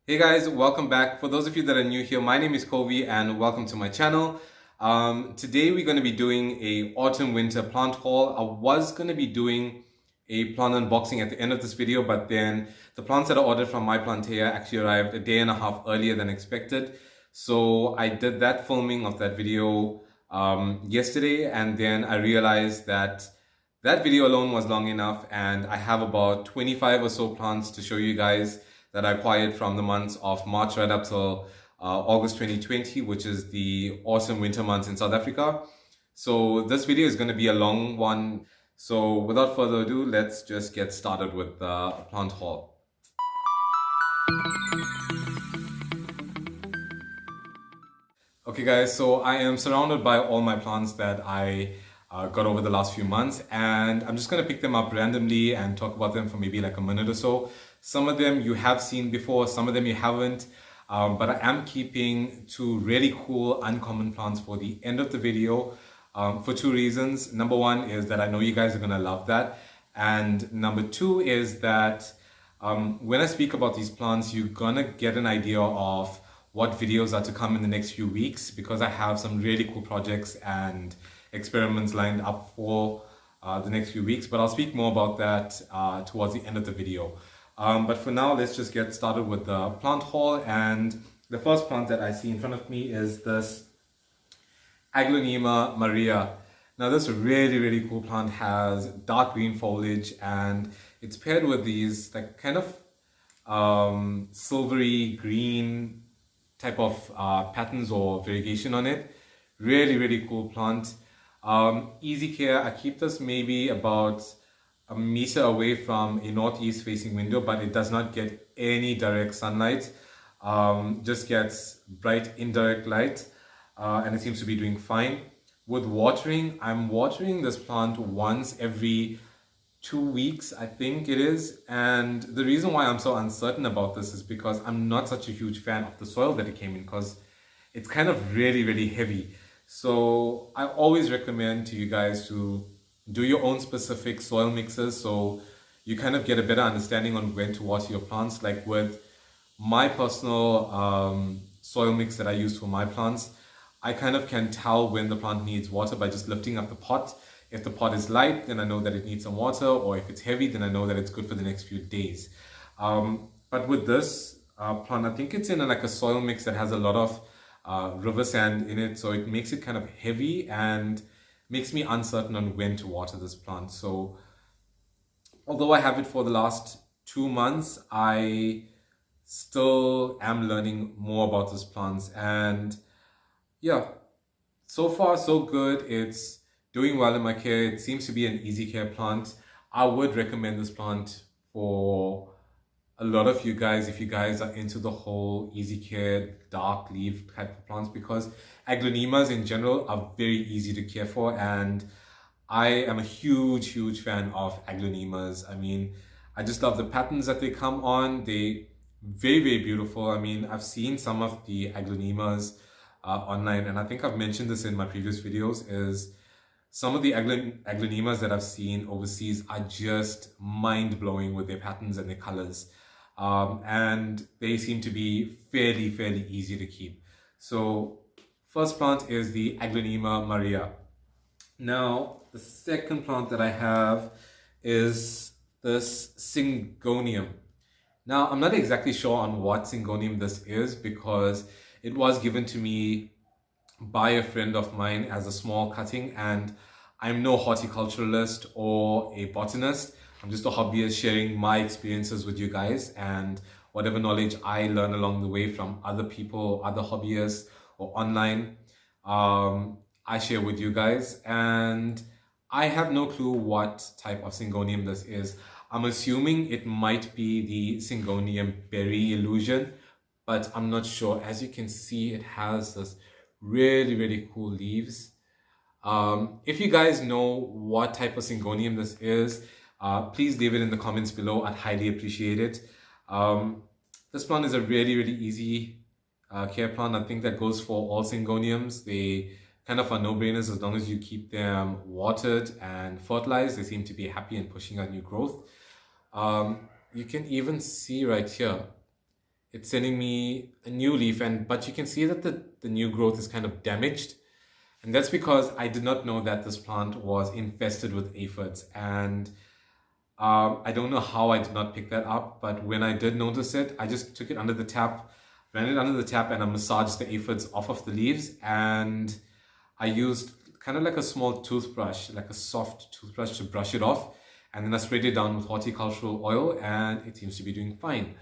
Hey guys, welcome back. For those of you that are new here, my name is Kovi and welcome to my channel. Today we're going to be doing a autumn-winter plant haul. I was going to be doing a plant unboxing at the end of this video, but then the plants that I ordered from my plantea actually arrived a day and a half earlier than expected. So I did that filming of that video yesterday, and then I realized that that video alone was long enough, and I have about 25 or so plants to show you guys that I acquired from the months of March right up till August 2020, which is the autumn winter months in South Africa. So this video is going to be a long one. So without further ado, let's just get started with the plant haul. Okay guys, so I am surrounded by all my plants that I got over the last few months, and I'm just going to pick them up randomly and talk about them for maybe like a minute or so. Some of them you have seen before, some of them you haven't, but I am keeping two really cool uncommon plants for the end of the video for two reasons. Number one is that I know you guys are going to love that, and number two is that when I speak about these plants, you're going to get an idea of what videos are to come in the next few weeks, because I have some really cool projects and experiments lined up for the next few weeks, but I'll speak more about that towards the end of the video. But for now, let's just get started with the plant haul. And the first plant that I see in front of me is this Aglaonema Maria. Now this really cool plant has dark green foliage, and it's paired with these like kind of silvery green type of patterns or variegation on it. Really cool plant. Easy care. I keep this maybe about a meter away from a northeast facing window, but it does not get any direct sunlight. Just gets bright indirect light, and it seems to be doing fine. With watering, I'm watering this plant once every 2 weeks, I think it is. And the reason why I'm so uncertain about this is because I'm not such a huge fan of the soil that it came in, because it's kind of really heavy. So I always recommend to you guys to do your own specific soil mixes, so you kind of get a better understanding on when to water your plants. Like with my personal soil mix that I use for my plants, I kind of can tell when the plant needs water by just lifting up the pot. If the pot is light, then I know that it needs some water, or if it's heavy, then I know that it's good for the next few days. But with this plant, I think it's in like a soil mix that has a lot of river sand in it, so it makes it kind of heavy and makes me uncertain on when to water this plant. So although I have it for the last 2 months, I still am learning more about this plant, and yeah, so far so good. It's doing well in my care. It seems to be an easy care plant. I would recommend this plant for a lot of you guys if you guys are into the whole easy care dark leaf type of plants, because aglaonemas in general are very easy to care for, and I am a huge fan of aglaonemas. I mean, I just love the patterns that they come on. They very beautiful. I mean, I've seen some of the aglaonemas online, and I think I've mentioned this in my previous videos, is some of the aglaonemas that I've seen overseas are just mind-blowing with their patterns and their colors. And they seem to be fairly easy to keep. So first plant is the Aglaonema Maria. Now the second plant that I have is this Syngonium. Now I'm not exactly sure on what Syngonium this is, because it was given to me by a friend of mine as a small cutting, and I'm no horticulturalist or a botanist. I'm just a hobbyist sharing my experiences with you guys, and whatever knowledge I learn along the way from other people, other hobbyists, or online, I share with you guys. And I have no clue what type of Syngonium this is. I'm assuming it might be the Syngonium berry illusion, but I'm not sure. As you can see, it has this really cool leaves. If you guys know what type of Syngonium this is, please leave it in the comments below. I'd highly appreciate it. This plant is a really easy care plant. I think that goes for all Syngoniums. They kind of are no-brainers as long as you keep them watered and fertilized. They seem to be happy and pushing out new growth. You can even see right here, it's sending me a new leaf, but you can see that the new growth is kind of damaged. And that's because I did not know that this plant was infested with aphids. And I don't know how I did not pick that up, but when I did notice it, I just took it under the tap, ran it under the tap, and I massaged the aphids off of the leaves. And I used kind of like a small toothbrush, like a soft toothbrush, to brush it off. And then I sprayed it down with horticultural oil, and it seems to be doing fine.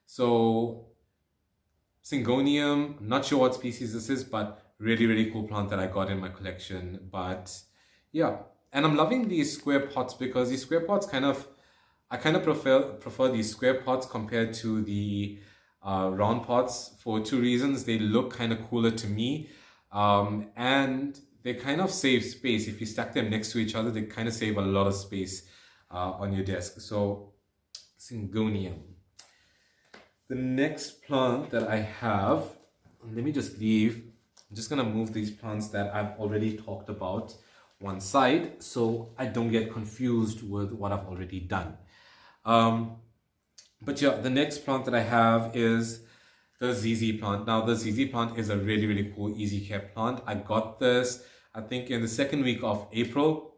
So Syngonium, I'm not sure what species this is, but really, really cool plant that I got in my collection. But yeah, and I'm loving these square pots because these square pots I kind of prefer these square pots compared to the round pots for two reasons. They look kind of cooler to me, and they kind of save space. If you stack them next to each other, they kind of save a lot of space on your desk. So Syngonium. The next plant that I have, let me just leave. I'm just gonna move these plants that I've already talked about one side so I don't get confused with what I've already done. But yeah, the next plant that I have is the ZZ plant. Now the ZZ plant is a really, really cool easy care plant. I got this, I think, in the second week of April.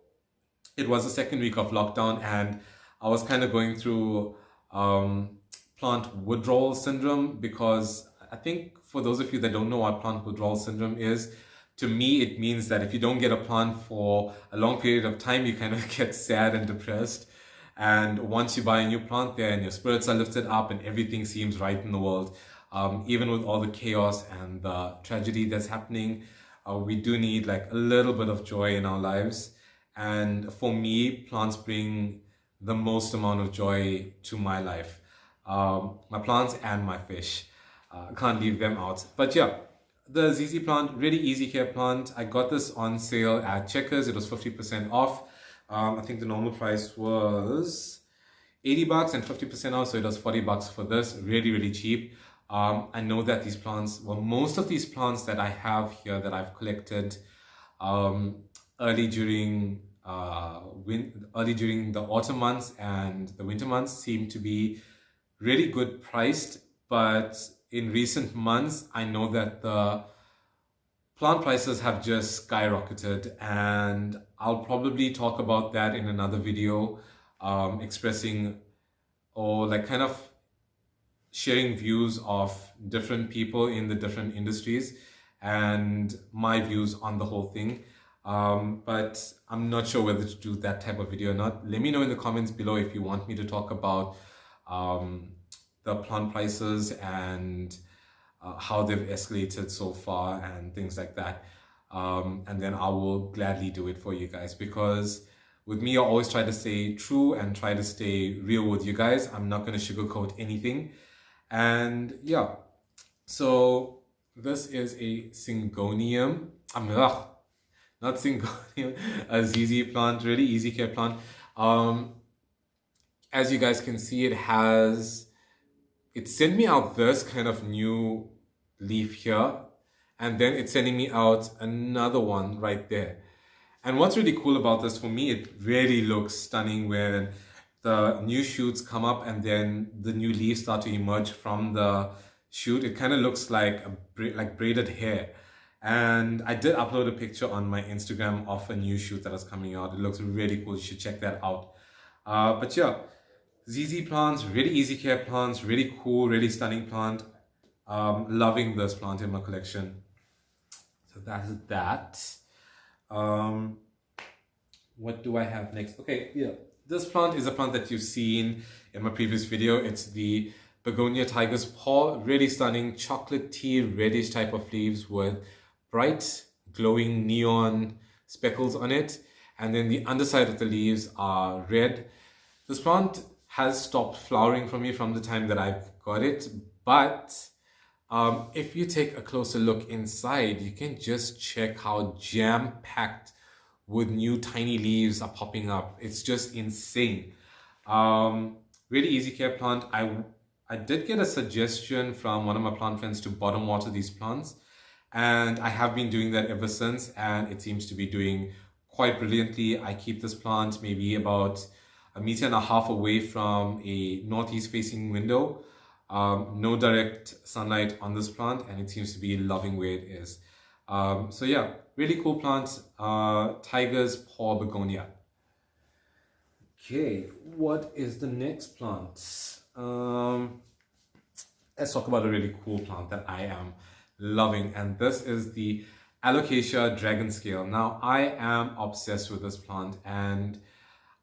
It was the second week of lockdown, and I was kind of going through plant withdrawal syndrome, because I think for those of you that don't know what plant withdrawal syndrome is, to me it means that if you don't get a plant for a long period of time, you kind of get sad and depressed. And once you buy a new plant there and your spirits are lifted up and everything seems right in the world, even with all the chaos and the tragedy that's happening, we do need like a little bit of joy in our lives. And for me, plants bring the most amount of joy to my life. My plants and my fish. Can't leave them out. But yeah, the ZZ plant, really easy care plant. I got this on sale at Checkers. It was 50% off. I think the normal price was $80 and 50% off, so it was $40 for this. Really, really cheap. I know that these plants, well, most of these plants that I have here that I've collected early during the autumn months and the winter months seem to be really good priced, but in recent months I know that the plant prices have just skyrocketed, and I'll probably talk about that in another video, expressing or like kind of sharing views of different people in the different industries and my views on the whole thing. But I'm not sure whether to do that type of video or not. Let me know in the comments below if you want me to talk about the plant prices and how they've escalated so far and things like that. And then I will gladly do it for you guys, because with me, I always try to stay true and try to stay real with you guys. I'm not going to sugarcoat anything. And yeah, so this is a Syngonium. Not Syngonium, a ZZ plant, really easy care plant. As you guys can see, it sent me out this kind of new leaf here, and then it's sending me out another one right there. And what's really cool about this, for me, it really looks stunning when the new shoots come up and then the new leaves start to emerge from the shoot. It kind of looks like braided hair. And I did upload a picture on my Instagram of a new shoot that is coming out. It looks really cool. You should check that out. But yeah, ZZ plants, really easy care plants, really cool, really stunning plant. Loving this plant in my collection. So that's that. What do I have next? Okay, yeah. This plant is a plant that you've seen in my previous video. It's the Begonia Tiger Paw. Really stunning, chocolatey, reddish type of leaves with bright, glowing neon speckles on it. And then the underside of the leaves are red. This plant has stopped flowering for me from the time that I've got it. But if you take a closer look inside, you can just check how jam-packed with new tiny leaves are popping up. It's just insane. Really easy care plant. I did get a suggestion from one of my plant friends to bottom water these plants, and I have been doing that ever since, and it seems to be doing quite brilliantly. I keep this plant maybe about 1.5 meters away from a northeast facing window. No direct sunlight on this plant, and it seems to be loving where it is. So yeah, really cool plant. Tiger's Paw Begonia. Okay, what is the next plant? Let's talk about a really cool plant that I am loving, and this is the Alocasia dragon scale. Now, I am obsessed with this plant, and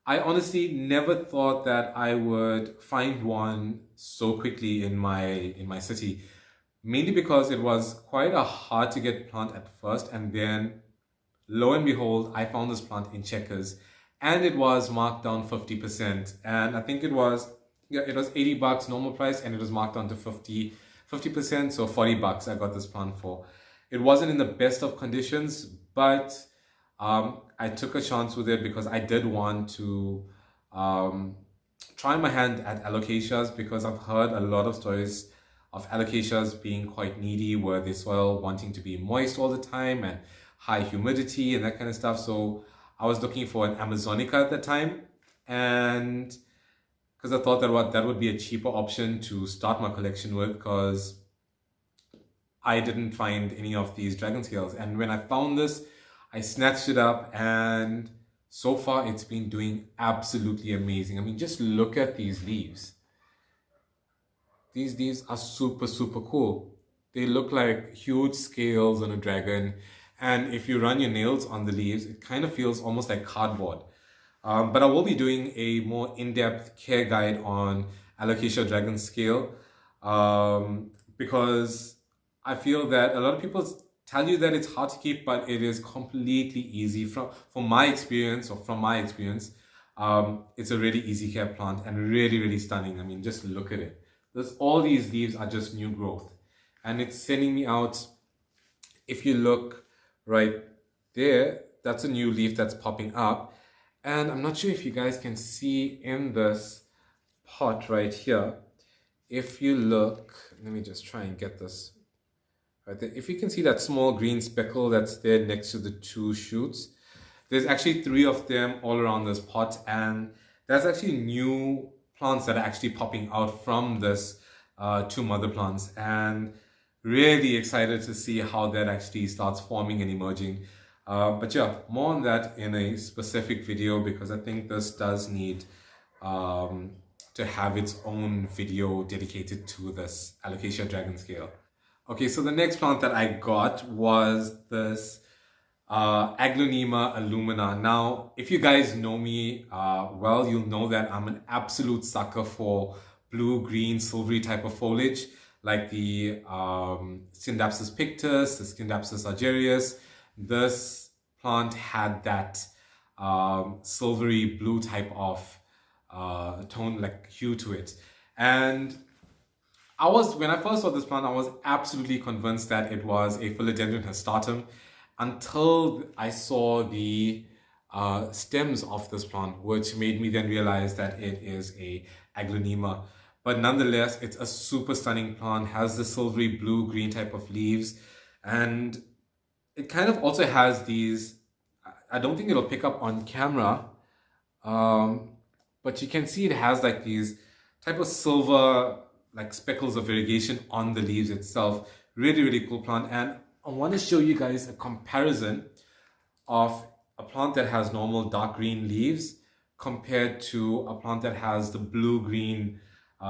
I honestly never thought that I would find one so quickly in my city, mainly because it was quite a hard to get plant at first, and then lo and behold, I found this plant in Checkers, and it was marked down 50%, and I think it was, yeah, it was 80 bucks normal price, and it was marked down to 50%, so 40 bucks I got this plant for. It wasn't in the best of conditions, but I took a chance with it because I did want to try my hand at alocasias, because I've heard a lot of stories of alocasias being quite needy, where the soil wanting to be moist all the time and high humidity and that kind of stuff. So I was looking for an Amazonica at the time, and because I thought that would be a cheaper option to start my collection with, because I didn't find any of these dragon scales. And when I found this, I snatched it up, and so far it's been doing absolutely amazing. I mean, just look at these leaves. These leaves are super, super cool. They look like huge scales on a dragon. And if you run your nails on the leaves, it kind of feels almost like cardboard. But I will be doing a more in-depth care guide on Alocasia dragon scale, because I feel that a lot of people tell you that it's hard to keep, but it is completely easy. From my experience, it's a really easy care plant and really, really stunning. I mean, just look at it. All these leaves are just new growth, and it's sending me out. If you look right there, that's a new leaf that's popping up. And I'm not sure if you guys can see in this pot right here. If you look, let me just try and get this right there. If you can see that small green speckle that's there next to the two shoots, there's actually 3 of them all around this pot, and there's actually new plants that are actually popping out from this 2 mother plants, and really excited to see how that actually starts forming and emerging. But yeah, more on that in a specific video, because I think this does need to have its own video dedicated to this Alocasia dragon scale. Okay, so the next plant that I got was this Aglaonema Alumina. Now, if you guys know me well, you'll know that I'm an absolute sucker for blue, green, silvery type of foliage, like the Scindapsus pictus, the Scindapsus argyrius. This plant had that silvery blue type of tone, like hue to it. And when I first saw this plant, I was absolutely convinced that it was a Philodendron hastatum, until I saw the stems of this plant, which made me then realize that it is a Aglaonema. But nonetheless, it's a super stunning plant, has the silvery blue green type of leaves, and it kind of also has these, I don't think it'll pick up on camera, but you can see it has like these type of silver like speckles of irrigation on the leaves itself. Really, really cool plant. And I want to show you guys a comparison of a plant that has normal dark green leaves compared to a plant that has the blue-green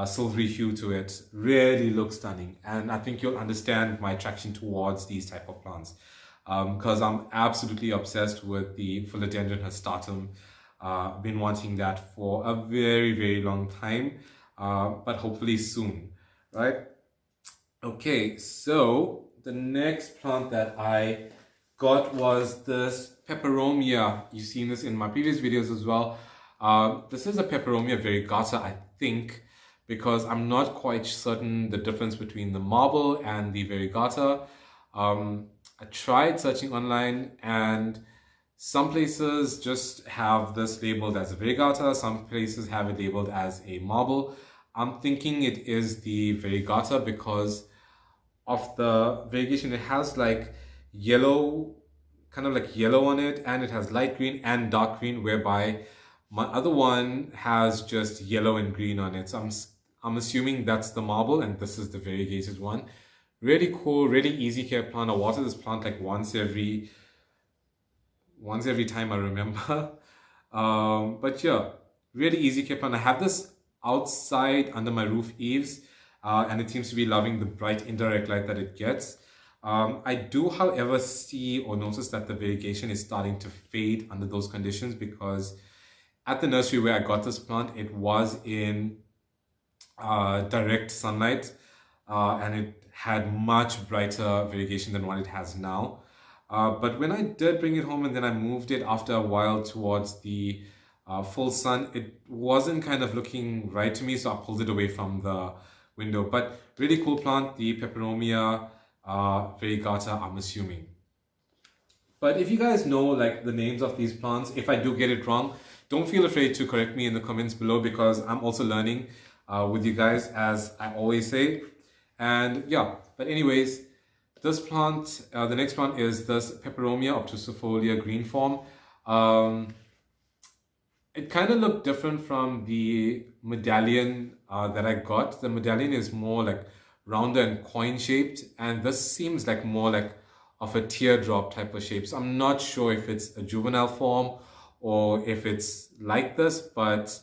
silvery hue to it. Really looks stunning, and I think you'll understand my attraction towards these type of plants, because I'm absolutely obsessed with the Philodendron hastatum. I've been wanting that for a very, very long time, but hopefully soon, right? Okay, so the next plant that I got was this Peperomia. You've seen this in my previous videos as well. This is a Peperomia Varigata, I think, because I'm not quite certain the difference between the marble and the Varigata. I tried searching online, and some places just have this labeled as a Varigata, some places have it labeled as a marble. I'm thinking it is the Varigata because of the variegation. It has like yellow, kind of like yellow on it, and it has light green and dark green, whereby my other one has just yellow and green on it. So I'm assuming that's the marble, and this is the variegated one. Really cool, really easy care plant. I water this plant like once every time I remember. But yeah, really easy care plant. I have this outside under my roof eaves, and it seems to be loving the bright indirect light that it gets. I do, however, see or notice that the variegation is starting to fade under those conditions, because at the nursery where I got this plant, it was in direct sunlight, and it had much brighter variegation than what it has now. But when I did bring it home and then I moved it after a while towards the full sun, it wasn't kind of looking right to me, so I pulled it away from the window. But really cool plant, the Peperomia Varigata, I'm assuming. But if you guys know like the names of these plants, if I do get it wrong, don't feel afraid to correct me in the comments below, because I'm also learning with you guys, as I always say. And yeah, but anyways, this plant, the next plant is this Peperomia obtusifolia green form. It kind of looked different from the medallion that I got. The medallion is more like rounder and coin shaped, and this seems like more like of a teardrop type of shape. So I'm not sure if it's a juvenile form or if it's like this, but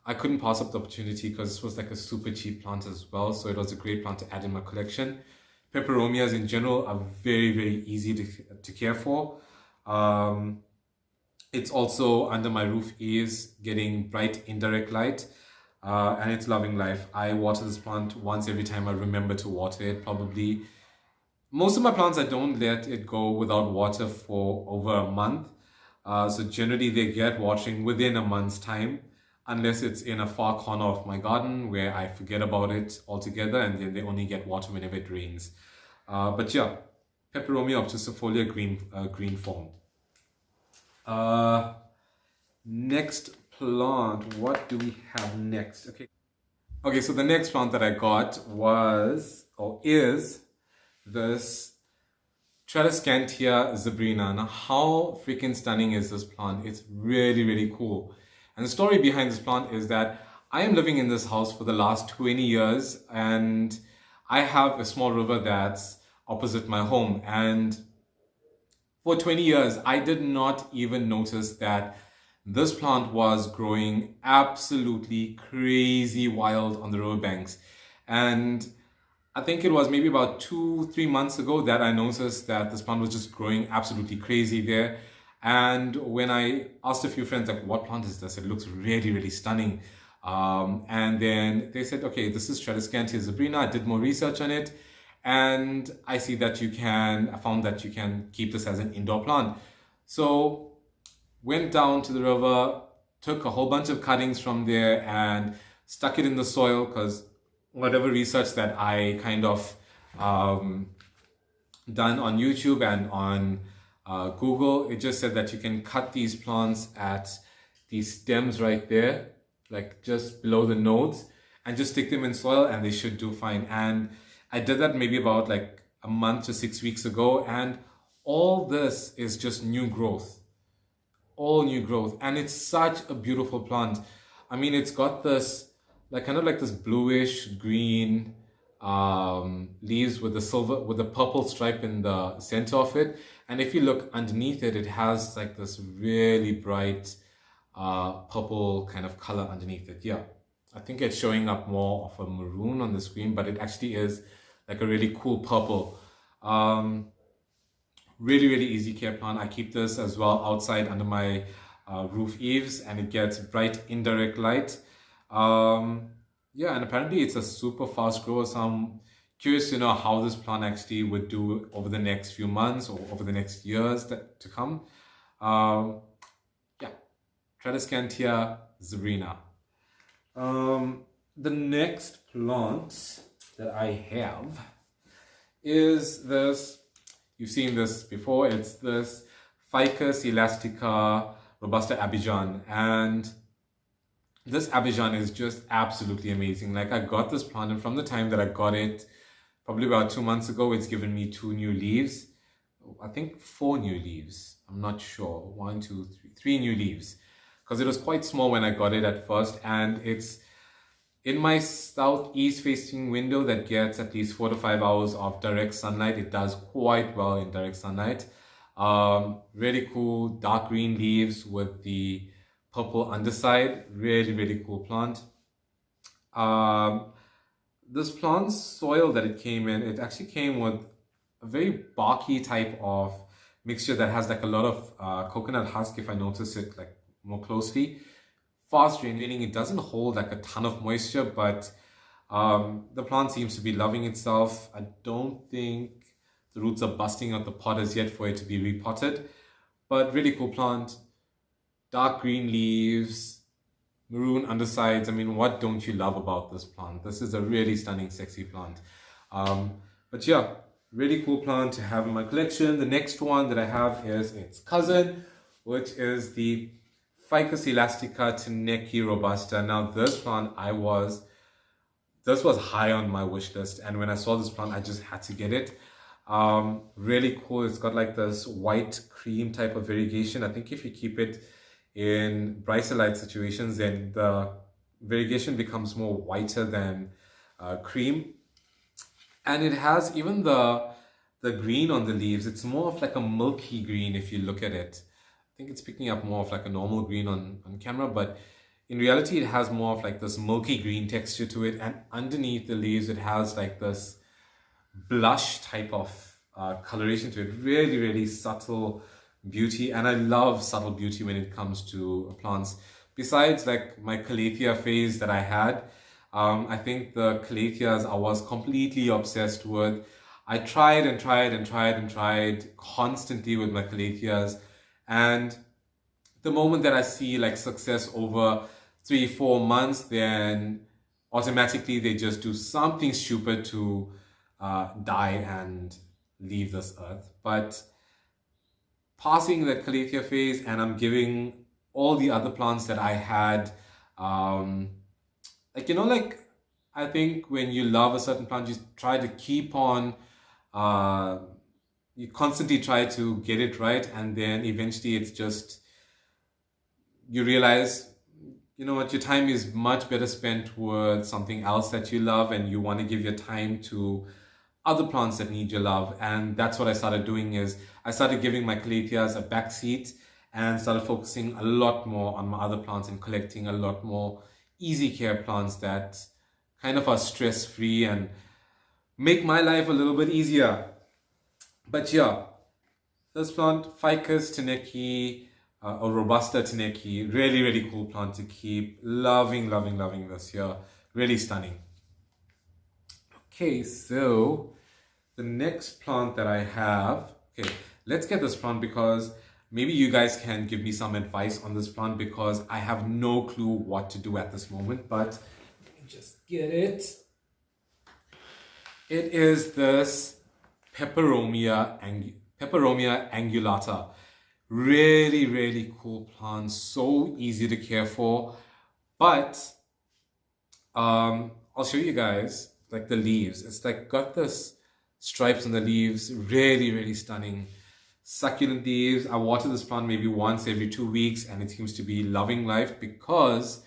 I couldn't pass up the opportunity because this was like a super cheap plant as well. So it was a great plant to add in my collection. Peperomias in general are very, very easy to care for. It's also under my roof eaves, getting bright indirect light, and it's loving life. I water this plant once every time I remember to water it. Probably most of my plants, I don't let it go without water for over a month. So generally they get watering within a month's time, unless it's in a far corner of my garden where I forget about it altogether, and then they only get water whenever it rains. But yeah, Peperomia obtusifolia green form. Next plant, what do we have next? Okay, so the next plant that I got was, or is, this Cantia sabrina. Now, how freaking stunning is this plant? It's really, really cool. And the story behind this plant is that I am living in this house for the last 20 years, and I have a small river that's opposite my home. And for 20 years, I did not even notice that this plant was growing absolutely crazy wild on the riverbanks. And I think it was maybe about 2-3 months ago that I noticed that this plant was just growing absolutely crazy there. And when I asked a few friends, like, what plant is this? It looks really, really stunning. And then they said, okay, this is Cantia sabrina. I did more research on it, and I see that I found that you can keep this as an indoor plant. So went down to the river, took a whole bunch of cuttings from there and stuck it in the soil, because whatever research that I kind of done on YouTube and on Google, it just said that you can cut these plants at these stems right there, like just below the nodes, and just stick them in soil and they should do fine. And I did that maybe about like a month to 6 weeks ago, and all this is just new growth, all new growth. And it's such a beautiful plant. I mean, it's got this like kind of like this bluish green leaves with the purple stripe in the center of it. And if you look underneath it, it has like this really bright purple kind of color underneath it. Yeah, I think it's showing up more of a maroon on the screen, but it actually is like a really cool purple. Really, really easy care plant. I keep this as well outside under my roof eaves, and it gets bright indirect light. Yeah, and apparently it's a super fast grower, so I'm curious to know how this plant actually would do over the next few months or over the next years to come. Yeah, Cantia sabrina. The next plant that I have is this. You've seen this before. It's this Ficus elastica Robusta Abidjan, and this Abidjan is just absolutely amazing. Like, I got this plant, and from the time that I got it, probably about 2 months ago, it's given me 2 new leaves. I think 4 new leaves. I'm not sure. 1, 2, 3 new leaves, because it was quite small when I got it at first, and it's In my southeast facing window that gets at least 4 to 5 hours of direct sunlight, it does quite well in direct sunlight. Really cool dark green leaves with the purple underside. Really, really cool plant. This plant's soil that it came in, it actually came with a very barky type of mixture that has like a lot of coconut husk, if I notice it like more closely. Fast draining, it doesn't hold like a ton of moisture, but the plant seems to be loving itself. I don't think the roots are busting out the pot as yet for it to be repotted, but really cool plant. Dark green leaves, maroon undersides. I mean, what don't you love about this plant? This is a really stunning, sexy plant. But yeah, really cool plant to have in my collection. The next one that I have is its cousin, which is the Ficus elastica Tineke Robusta. Now this plant, this was high on my wish list, and when I saw this plant, I just had to get it. Really cool. It's got like this white cream type of variegation. I think if you keep it in brighter light situations, then the variegation becomes more whiter than cream. And it has even the green on the leaves. It's more of like a milky green if you look at it. I think it's picking up more of like a normal green on camera, but in reality it has more of like this milky green texture to it, and underneath the leaves it has like this blush type of coloration to it. Really, really subtle beauty, and I love subtle beauty when it comes to plants. Besides like my calathea phase that I had, I think the calatheas I was completely obsessed with. I tried and tried and tried and tried constantly with my calatheas, and the moment that I see like success over 3-4 months, then automatically they just do something stupid to die and leave this earth. But passing that calathea phase, and I'm giving all the other plants that I had, like, you know, like I think when you love a certain plant, you try to keep on you constantly try to get it right, and then eventually it's just, you realize, you know what, your time is much better spent with something else that you love, and you want to give your time to other plants that need your love. And that's what I started doing, is I started giving my calatheas a backseat and started focusing a lot more on my other plants and collecting a lot more easy care plants that kind of are stress-free and make my life a little bit easier. But yeah, this plant, Ficus Tineke, or Robusta Tineke, really, really cool plant to keep. Loving, loving, loving this here. Really stunning. Okay, so the next plant that I have, okay, let's get this plant because maybe you guys can give me some advice on this plant, because I have no clue what to do at this moment. But let me just get it. It is this Peperomia angulata. Really, really cool plant, so easy to care for. But I'll show you guys like the leaves. It's like got this stripes on the leaves, really, really stunning. Succulent leaves. I water this plant maybe once every 2 weeks, and it seems to be loving life, because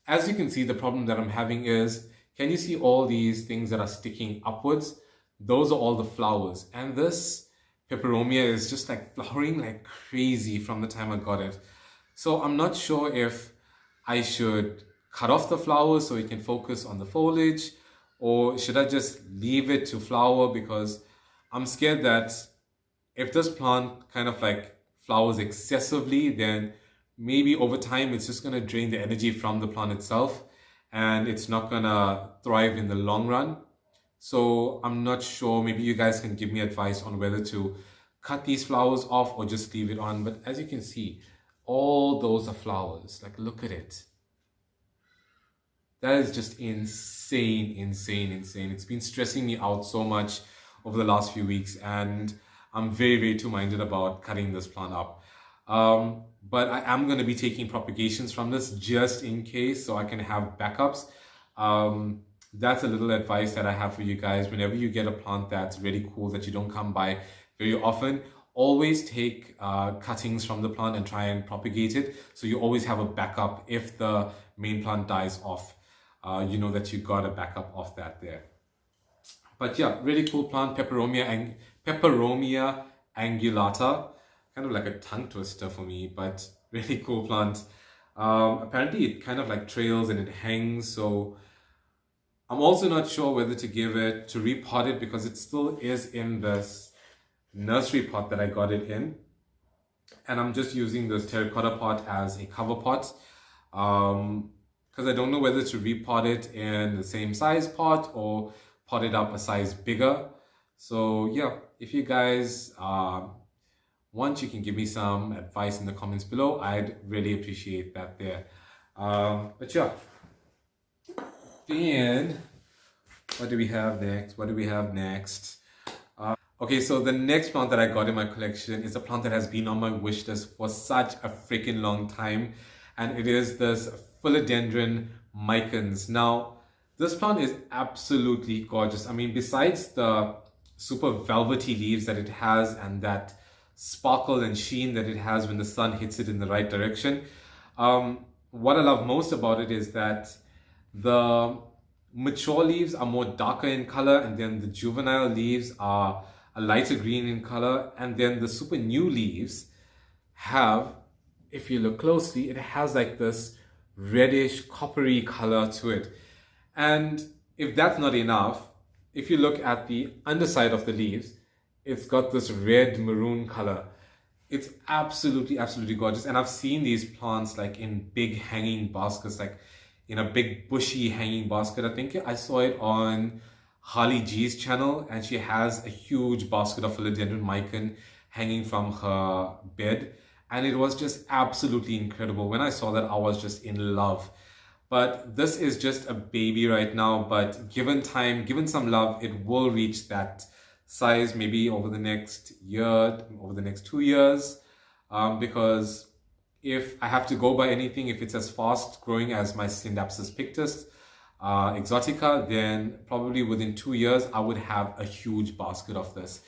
as you can see, the problem that I'm having is, can you see all these things that are sticking upwards? Those are all the flowers, and this Peperomia is just like flowering like crazy from the time I got it. So I'm not sure if I should cut off the flowers so it can focus on the foliage, or should I just leave it to flower, because I'm scared that if this plant kind of like flowers excessively, then maybe over time it's just going to drain the energy from the plant itself, and it's not going to thrive in the long run. So I'm not sure, maybe you guys can give me advice on whether to cut these flowers off or just leave it on. But as you can see, all those are flowers. Like, look at it. That is just insane, insane, insane. It's been stressing me out so much over the last few weeks, and I'm very, very two-minded about cutting this plant up. But I am going to be taking propagations from this just in case, so I can have backups. That's a little advice that I have for you guys. Whenever you get a plant that's really cool that you don't come by very often, always take cuttings from the plant and try and propagate it, so you always have a backup if the main plant dies off. you know that you got a backup of that there. But yeah, really cool plant, Peperomia angulata. Kind of like a tongue twister for me, but really cool plant. Apparently it kind of like trails and it hangs, so I'm also not sure whether to repot it, because it still is in this nursery pot that I got it in. And I'm just using this terracotta pot as a cover pot. Because I don't know whether to repot it in the same size pot or pot it up a size bigger. So yeah, if you guys want, you can give me some advice in the comments below. I'd really appreciate that there. But yeah, then what do we have next? Okay, so the next plant that I got in my collection is a plant that has been on my wish list for such a freaking long time, and it is this Philodendron Micans. Now, this plant is absolutely gorgeous. I mean, besides the super velvety leaves that it has and that sparkle and sheen that it has when the sun hits it in the right direction, what I love most about it is that the mature leaves are more darker in color, and then the juvenile leaves are a lighter green in color, and then the super new leaves have, if you look closely, it has like this reddish coppery color to it. And if that's not enough, if you look at the underside of the leaves, it's got this red maroon color. It's absolutely gorgeous. And I've seen these plants like in big hanging baskets, like in a big bushy hanging basket. I think I saw it on Harley G's channel, and she has a huge basket of Philodendron Mican hanging from her bed, and it was just absolutely incredible. When I saw that, I was just in love. But this is just a baby right now, but given time, given some love, it will reach that size maybe over the next year, over the next 2 years, because if I have to go by anything, if it's as fast growing as my Synapsis pictus exotica, then probably within 2 years I would have a huge basket of this.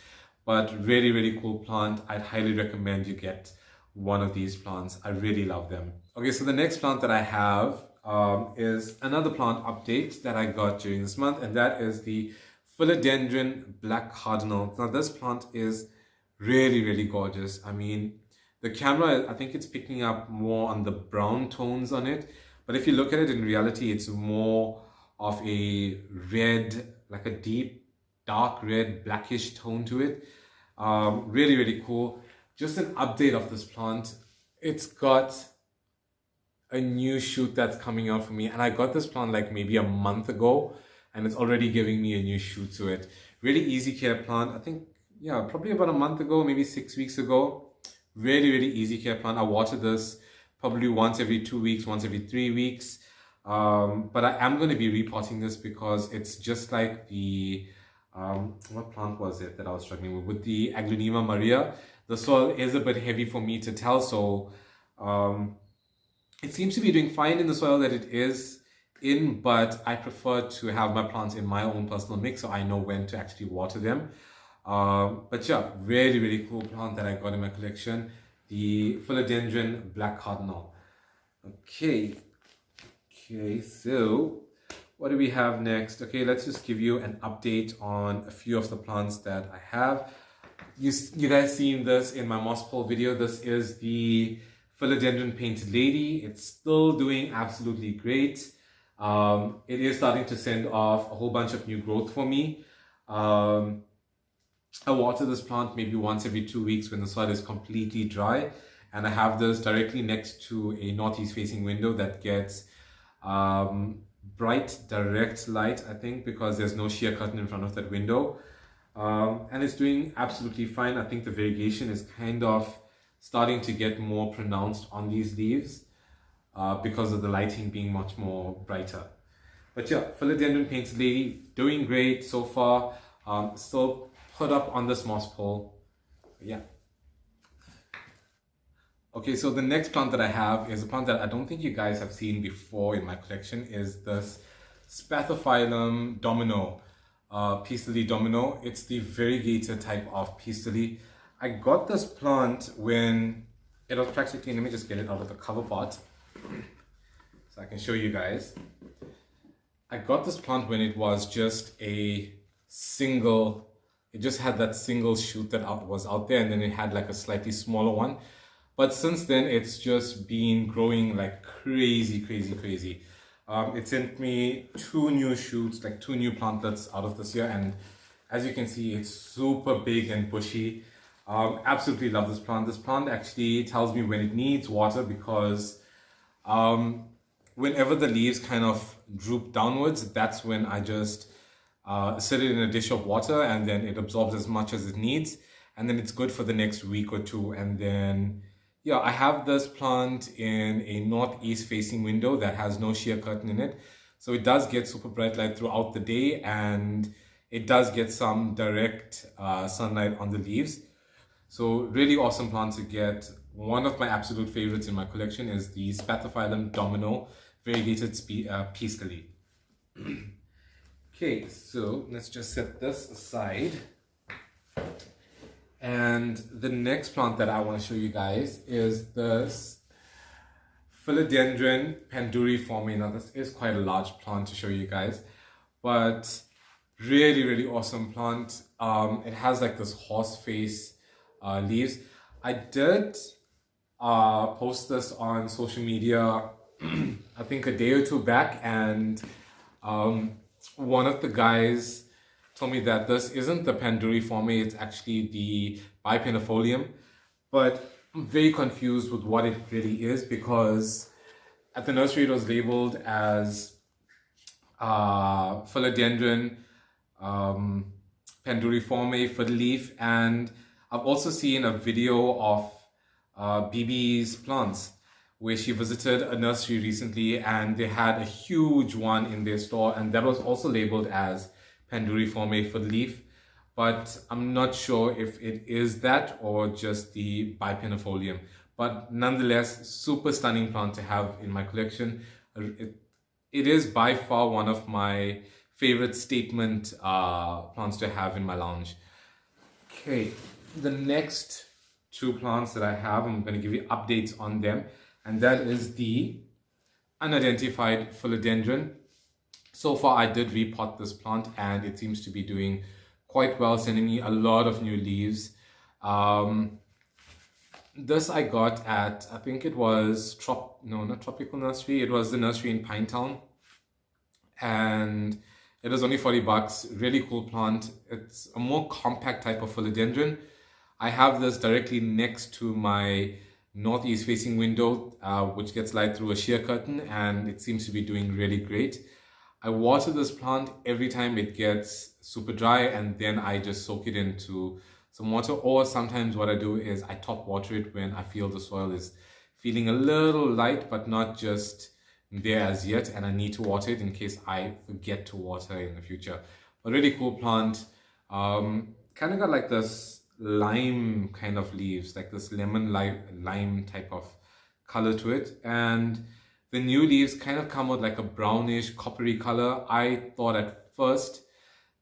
But really cool plant. I'd highly recommend you get one of these plants. I really love them. Okay, so the next plant that I have is another plant update that I got during this month, and that is the Philodendron Black Cardinal. Now this plant is really gorgeous. I mean, the camera, I think it's picking up more on the brown tones on it, but if you look at it in reality, it's more of a red, like a deep, dark red, blackish tone to it. Really cool. Just an update of this plant. It's got a new shoot that's coming out for me, and I got this plant like maybe a month ago, and it's already giving me a new shoot to it. Really easy care plant. I think, yeah, probably about a month ago, maybe 6 weeks ago. Really easy care plant. I water this probably once every 2 weeks, once every 3 weeks. But I am going to be repotting this because it's just like the, what plant was it that I was struggling with? With the Aglaonema Maria. The soil is a bit heavy for me to tell, so it seems to be doing fine in the soil that it is in, but I prefer to have my plants in my own personal mix so I know when to actually water them. But yeah, really cool plant that I got in my collection, the Philodendron Black Cardinal. Okay, so what do we have next? Okay, let's just give you an update on a few of the plants that I have. You guys seen this in my moss pole video. This is the Philodendron Painted Lady. It's still doing absolutely great. It is starting to send off a whole bunch of new growth for me. I water this plant maybe once every 2 weeks when the soil is completely dry, and I have this directly next to a northeast facing window that gets bright direct light, I think, because there's no sheer curtain in front of that window. And it's doing absolutely fine. I think the variegation is kind of starting to get more pronounced on these leaves because of the lighting being much more brighter. But yeah, Philodendron Painted Lady doing great so far. Still put up on this moss pole. Yeah. Okay, so the next plant that I have is a plant that I don't think you guys have seen before in my collection. Is this Spathiphyllum domino, Pistili domino. It's the variegated type of Pistili. I got this plant when it was practically, let me just get it out of the cover pot so I can show you guys. I got this plant when it was just a single, it just had that single shoot that was out there, and then it had like a slightly smaller one. But since then, it's just been growing like crazy, crazy, crazy. It sent me 2 new shoots, like 2 new plantlets out of this year, and as you can see, it's super big and bushy. Absolutely love this plant. This plant actually tells me when it needs water, because whenever the leaves kind of droop downwards, that's when I just set it in a dish of water, and then it absorbs as much as it needs, and then it's good for the next week or 2. And then yeah, I have this plant in a northeast facing window that has no sheer curtain in it, so it does get super bright light throughout the day, and it does get some direct sunlight on the leaves. So really awesome plant to get. One of my absolute favorites in my collection is the Spathiphyllum domino variegated peace lily. Okay, so let's just set this aside. And the next plant that I want to show you guys is this Philodendron Pandoriforme. Now this is quite a large plant to show you guys, but really, really awesome plant. It has like this horse face leaves. I did post this on social media I think a day or 2 back, and one of the guys told me that this isn't the Pandoriforme, it's actually the Bipennifolium. But I'm very confused with what it really is, because at the nursery it was labeled as Philodendron Pandoriforme for the leaf, and I've also seen a video of BB's plants where she visited a nursery recently, and they had a huge one in their store, and that was also labeled as Pandoriforme for the leaf, but I'm not sure if it is that or just the Bipennifolium. But nonetheless, super stunning plant to have in my collection. It is by far one of my favorite statement plants to have in my lounge. Okay, the next 2 plants that I have, I'm going to give you updates on them, and that is the unidentified philodendron. So far, I did repot this plant, and it seems to be doing quite well, sending me a lot of new leaves. This I got at, I think it was not Tropical Nursery. It was the nursery in Pinetown, and it was only $40. Really cool plant. It's a more compact type of philodendron. I have this directly next to my northeast facing window, which gets light through a sheer curtain, and it seems to be doing really great. I water this plant every time it gets super dry, and then I just soak it into some water, or sometimes what I do is I top water it when I feel the soil is feeling a little light but not just there as yet, and I need to water it in case I forget to water in the future. A really cool plant. Kind of got like this lime kind of leaves, like this lemon lime type of color to it, and the new leaves kind of come out like a brownish coppery color. I thought at first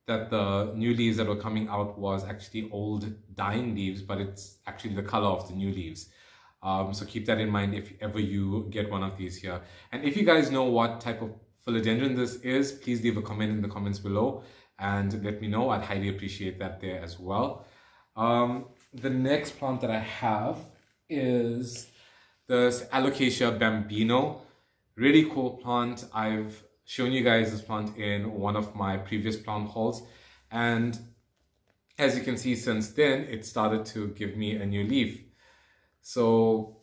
that the new leaves that were coming out was actually old dying leaves, but it's actually the color of the new leaves. So keep that in mind if ever you get one of these here. And if you guys know what type of philodendron this is, please leave a comment in the comments below and let me know. I'd highly appreciate that there as well. The next plant that I have is this Alocasia Bambino. Really cool plant. I've shown you guys this plant in one of my previous plant hauls, and as you can see, since then it started to give me a new leaf. So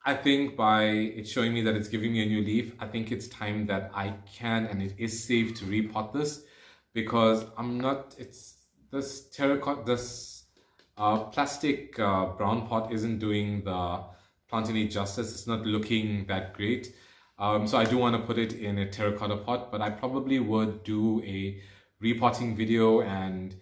I think by it showing me that it's giving me a new leaf, I think it's time that I can, and it is safe to repot this, because this plastic brown pot isn't doing the plant any justice. It's not looking that great. So I do want to put it in a terracotta pot, but I probably would do a repotting video and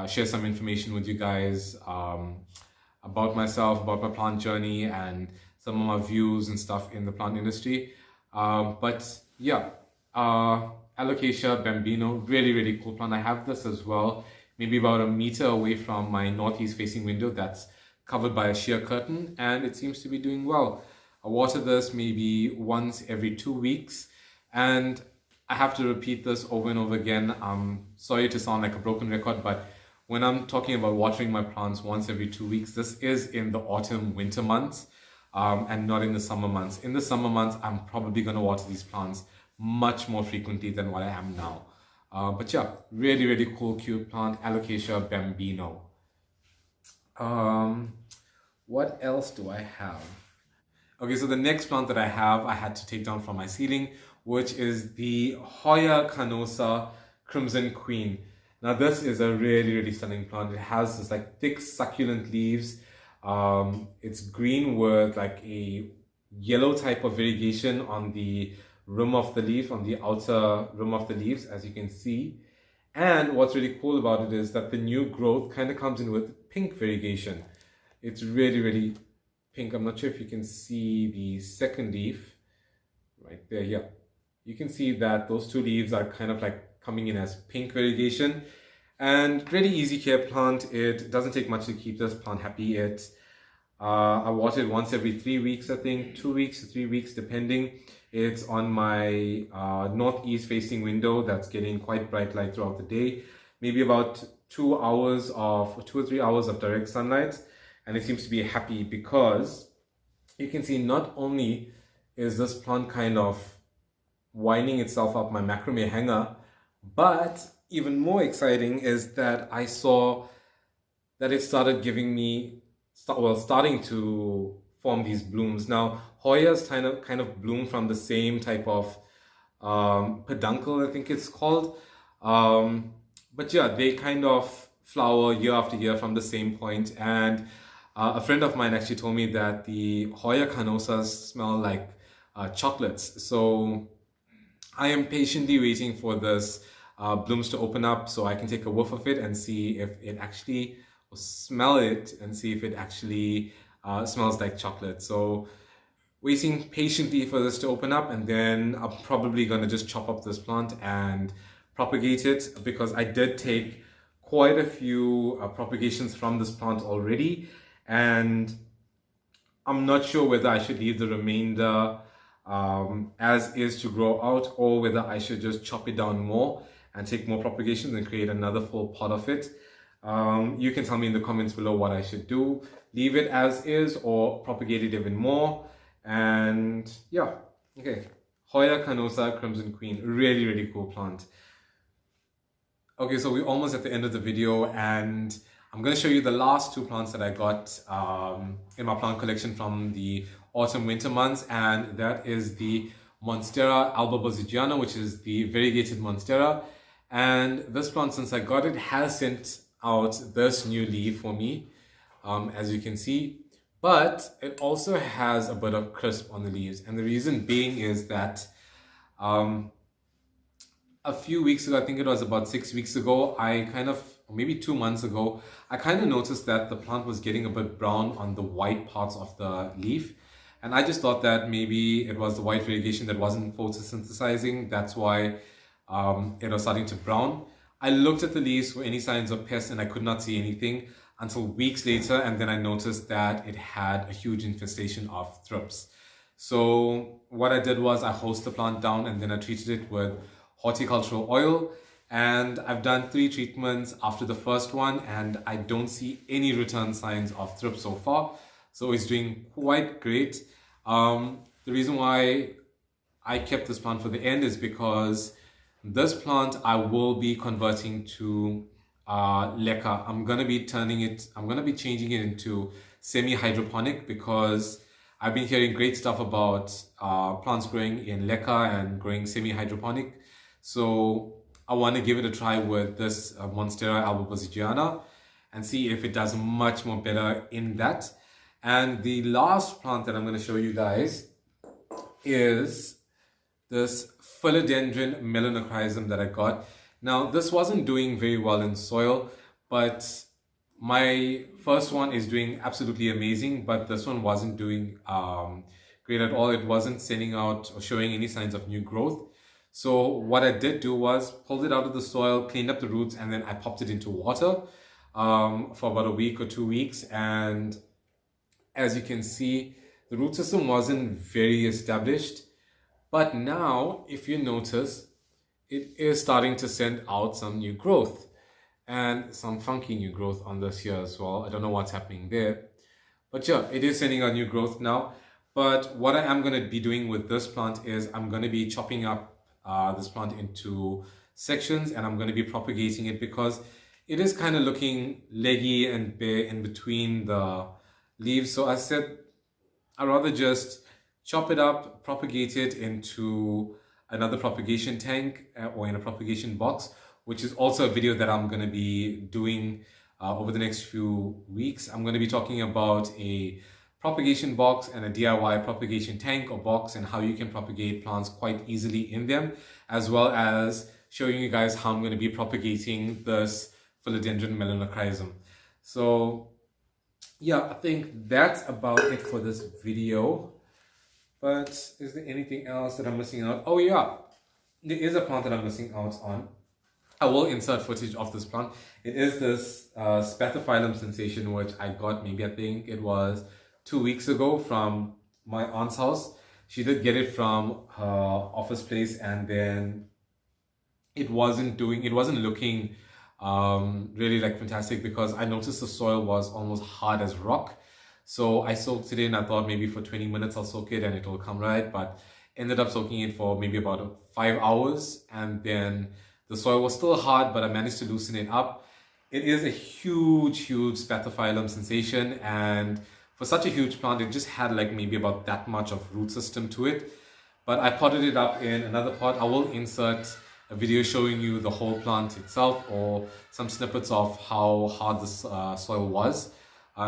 share some information with you guys about myself, about my plant journey, and some of my views and stuff in the plant industry. But yeah, Alocasia Bambino, really, really cool plant. I have this as well, maybe about a meter away from my northeast facing window that's covered by a sheer curtain, and it seems to be doing well. I water this maybe once every 2 weeks, and I have to repeat this over and over again. I'm sorry to sound like a broken record, but when I'm talking about watering my plants once every 2 weeks, this is in the autumn, winter months, and not in the summer months. In the summer months, I'm probably going to water these plants much more frequently than what I am now. But yeah, really, really cool, cute plant, Alocasia Bambino. What else do I have? Okay, so the next plant that I have, I had to take down from my ceiling, which is the Hoya Carnosa Crimson Queen. Now this is a really, really stunning plant. It has this like thick succulent leaves. It's green with like a yellow type of variegation on the rim of the leaf, on the outer rim of the leaves, as you can see. And what's really cool about it is that the new growth kind of comes in with pink variegation. It's really, really pink. I'm not sure if you can see the second leaf right there. Yeah, you can see that those two leaves are kind of like coming in as pink variegation, and really easy care plant. It doesn't take much to keep this plant happy. I water it once every 3 weeks, I think 2 weeks to 3 weeks depending. It's on my northeast facing window that's getting quite bright light throughout the day, maybe about 2 or 3 hours of direct sunlight, and it seems to be happy because you can see not only is this plant kind of winding itself up my macrame hanger, but even more exciting is that I saw that it started giving me, starting to form these blooms. Now, Hoyas kind of bloom from the same type of peduncle, I think it's called. But yeah, they kind of flower year after year from the same point. And a friend of mine actually told me that the Hoya carnosas smell like chocolates. So I am patiently waiting for this blooms to open up so I can take a whiff of it and see if it actually, or smell it and see if it actually smells like chocolate. So waiting patiently for this to open up, and then I'm probably going to just chop up this plant and propagate it, because I did take quite a few propagations from this plant already, and I'm not sure whether I should leave the remainder as is to grow out, or whether I should just chop it down more and take more propagations and create another full pot of it. You can tell me in the comments below what I should do. Leave it as is or propagate it even more. And yeah, okay. Hoya Carnosa Crimson Queen, really, really cool plant. Okay, so we're almost at the end of the video, and I'm going to show you the last two plants that I got in my plant collection from the autumn winter months, and that is the Monstera Albuquerna, which is the variegated Monstera. And this plant, since I got it, has sent out this new leaf for me, as you can see, but it also has a bit of crisp on the leaves. And the reason being is that a few weeks ago, I think it was about 6 weeks ago, or maybe 2 months ago, I kind of noticed that the plant was getting a bit brown on the white parts of the leaf. And I just thought that maybe it was the white variegation that wasn't photosynthesizing. That's why it was starting to brown. I looked at the leaves for any signs of pests and I could not see anything until weeks later, and then I noticed that it had a huge infestation of thrips. So what I did was I hosed the plant down, and then I treated it with horticultural oil, and I've done 3 treatments after the first one, and I don't see any return signs of thrips so far. So it's doing quite great. The reason why I kept this plant for the end is because this plant I will be converting to leca. I'm gonna be changing it into semi-hydroponic, because I've been hearing great stuff about plants growing in leca and growing semi-hydroponic. So I want to give it a try with this Monstera Albuquerna and see if it does much more better in that. And the last plant that I'm going to show you guys is this Philodendron Melanocrism that I got. Now, this wasn't doing very well in soil, but my first one is doing absolutely amazing, but this one wasn't doing great at all. It wasn't sending out or showing any signs of new growth. So what I did do was pulled it out of the soil, cleaned up the roots, and then I popped it into water for about a week or 2 weeks. And as you can see, the root system wasn't very established. But now, if you notice, it is starting to send out some new growth and some funky new growth on this here as well. I don't know what's happening there, but yeah, it is sending out new growth now. But what I am going to be doing with this plant is I'm going to be chopping up this plant into sections, and I'm going to be propagating it because it is kind of looking leggy and bare in between the leaves. So I said I'd rather just chop it up, propagate it into another propagation tank or in a propagation box, which is also a video that I'm going to be doing over the next few weeks. I'm going to be talking about a propagation box and a DIY propagation tank or box and how you can propagate plants quite easily in them, as well as showing you guys how I'm going to be propagating this Philodendron Melanocrism. So yeah, I think that's about it for this video. But is there anything else that I'm missing out? Oh yeah, there is a plant that I'm missing out on. I will insert footage of this plant. It is this Spathiphyllum Sensation, which I got maybe, I think it was 2 weeks ago from my aunt's house. She did get it from her office place, and then it wasn't looking really like fantastic because I noticed the soil was almost hard as rock. So I soaked it in. I thought maybe for 20 minutes I'll soak it and it'll come right, but ended up soaking it for maybe about 5 hours, and then the soil was still hard, but I managed to loosen it up. It is a huge Spathiphyllum Sensation, and for such a huge plant, it just had like maybe about that much of root system to it. But I potted it up in another pot. I will insert a video showing you the whole plant itself or some snippets of how hard the soil was,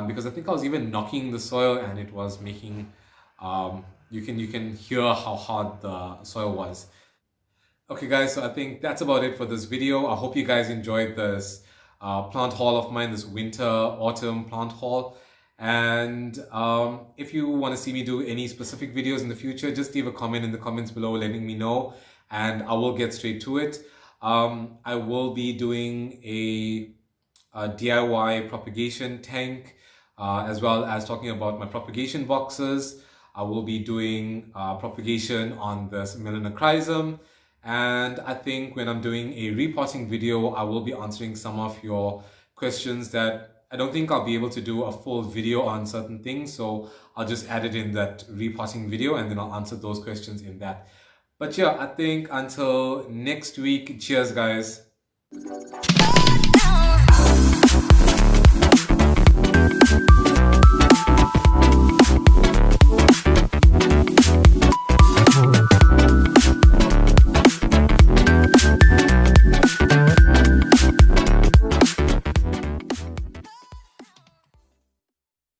because I think I was even knocking the soil and it was making you can hear how hard the soil was. Okay guys, so I think that's about it for this video. I hope you guys enjoyed this plant haul of mine, this winter autumn plant haul. And if you want to see me do any specific videos in the future, just leave a comment in the comments below letting me know, and I will get straight to it. I will be doing a DIY propagation tank, as well as talking about my propagation boxes. I will be doing propagation on this Melanocrism, and I think when I'm doing a repotting video, I will be answering some of your questions that I don't think I'll be able to do a full video on certain things, so I'll just add it in that repotting video and then I'll answer those questions in that. But yeah, I think until next week, cheers guys.